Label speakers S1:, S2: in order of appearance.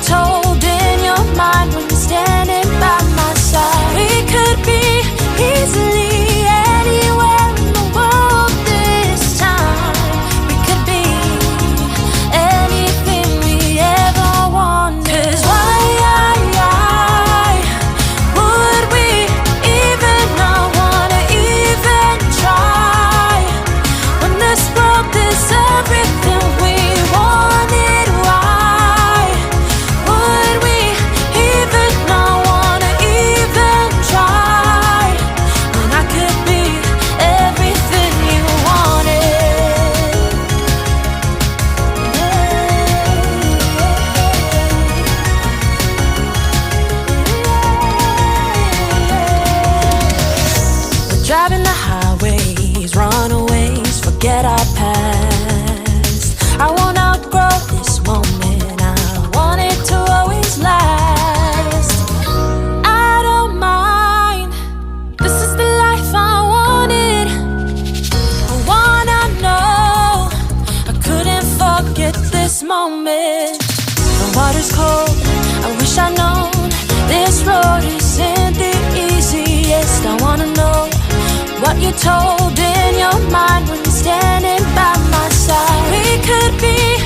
S1: told in your mind when you're standing by my side. We could be easily anywhere in the world this time. We could be anything we ever wanted. 'Cause why would we even not wanna even try when this world is everything we wanted? Why would we even not this moment. The water's cold, I wish I'd known this road isn't the easiest. I wanna know what you're told in your mind when you're standing by my side. We could be